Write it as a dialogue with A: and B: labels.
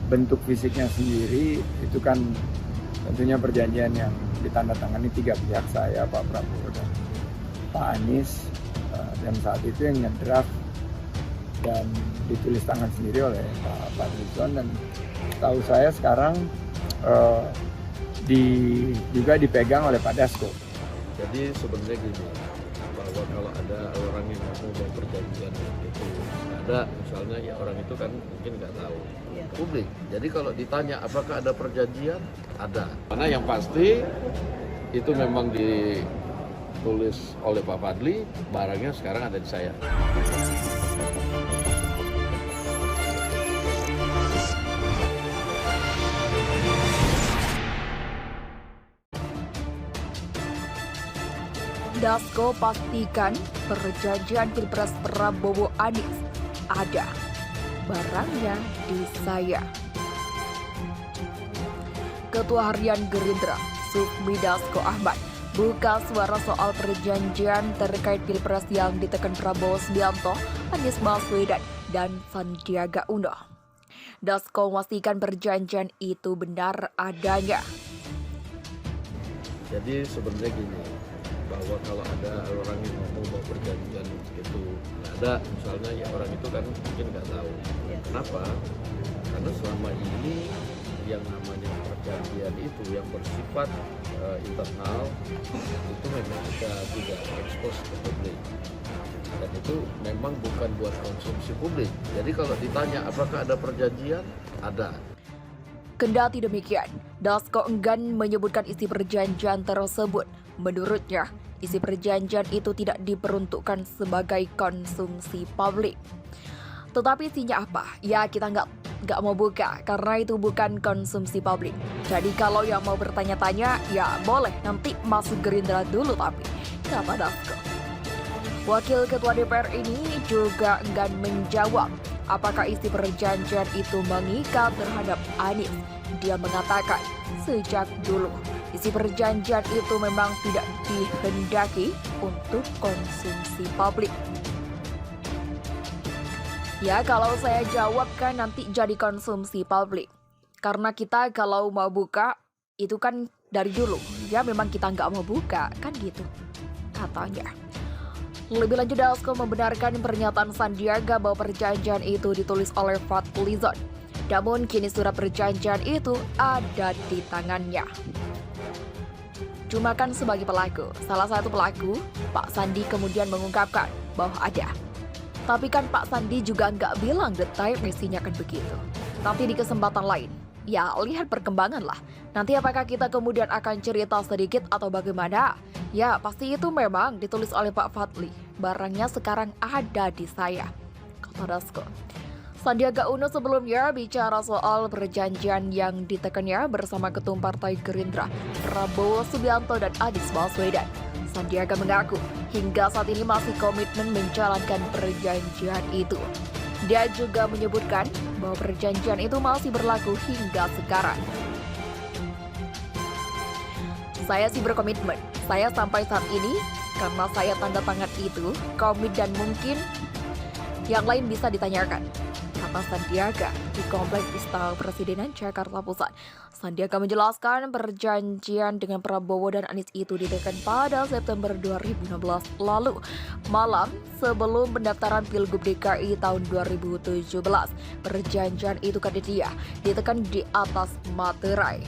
A: bentuk fisiknya sendiri itu kan tentunya perjanjian yang ditandatangani tiga pihak, saya, Pak Prabowo dan Pak Anies, dan saat itu yang ngedraft dan ditulis tangan sendiri oleh Pak Fadlizon, dan tahu saya sekarang juga dipegang oleh Pak Dasko.
B: Jadi sebenarnya gini, bahwa kalau ada orang yang mau perjanjian itu ada, misalnya ya orang itu kan mungkin nggak tahu publik. Jadi kalau ditanya apakah ada perjanjian, ada. Karena yang pasti itu memang ditulis oleh Pak Fadli, barangnya sekarang ada di saya.
C: Dasko pastikan perjanjian Pilpres Prabowo Anies ada, barangnya di saya. Ketua Harian Gerindra, Sufmi Dasko Ahmad, buka suara soal perjanjian terkait Pilpres yang ditekan Prabowo Subianto, Anies Baswedan, dan Sandiaga Uno. Dasko memastikan perjanjian itu benar adanya.
B: Jadi sebenarnya gini, bahwa kalau ada orang yang mau perjanjian itu ada, misalnya ya orang itu kan mungkin nggak tahu. Kenapa? Karena selama ini yang namanya perjanjian itu yang bersifat internal itu memang kita tidak ekspos ke publik, dan itu memang bukan buat konsumsi publik. Jadi kalau ditanya apakah ada perjanjian, ada.
C: Kendati demikian, Dasko enggan menyebutkan isi perjanjian tersebut. Menurutnya, isi perjanjian itu tidak diperuntukkan sebagai konsumsi publik. Tetapi isinya apa? Ya, kita nggak mau buka karena itu bukan konsumsi publik. Jadi kalau yang mau bertanya-tanya, ya boleh nanti masuk Gerindra dulu tapi, kata Dasko. Wakil Ketua DPR ini juga enggan menjawab apakah isi perjanjian itu mengikat terhadap Anies. Dia mengatakan sejak dulu isi perjanjian itu memang tidak dihendaki untuk konsumsi publik. Ya, kalau saya jawab kan nanti jadi konsumsi publik. Karena kita kalau mau buka itu kan dari dulu. Ya memang kita nggak mau buka, kan gitu katanya. Lebih lanjut, Dasko membenarkan pernyataan Sandiaga bahwa perjanjian itu ditulis oleh Fadlizon. Namun kini surat perjanjian itu ada di tangannya. Cuma kan sebagai pelaku, salah satu pelaku, Pak Sandi kemudian mengungkapkan bahwa ada. Tapi kan Pak Sandi juga nggak bilang detail isinya kan begitu. Nanti di kesempatan lain, ya lihat perkembangan lah. Nanti apakah kita kemudian akan cerita sedikit atau bagaimana? Ya pasti itu memang ditulis oleh Pak Fadli. Barangnya sekarang ada di saya, kata Dasko. Sandiaga Uno sebelumnya bicara soal perjanjian yang ditekannya bersama Ketum Partai Gerindra, Prabowo Subianto dan Anies Baswedan. Sandiaga mengaku hingga saat ini masih komitmen menjalankan perjanjian itu. Dia juga menyebutkan bahwa perjanjian itu masih berlaku hingga sekarang. Saya sih berkomitmen, saya sampai saat ini karena saya tanda tangan itu, komit dan mungkin yang lain bisa ditanyakan, kata Sandiaga di Kompleks Istana Presidenan Jakarta Pusat. Sandiaga menjelaskan perjanjian dengan Prabowo dan Anies itu ditekan pada September 2016 lalu, malam sebelum pendaftaran Pilgub DKI tahun 2017. Perjanjian itu kata dia ditekan di atas materai.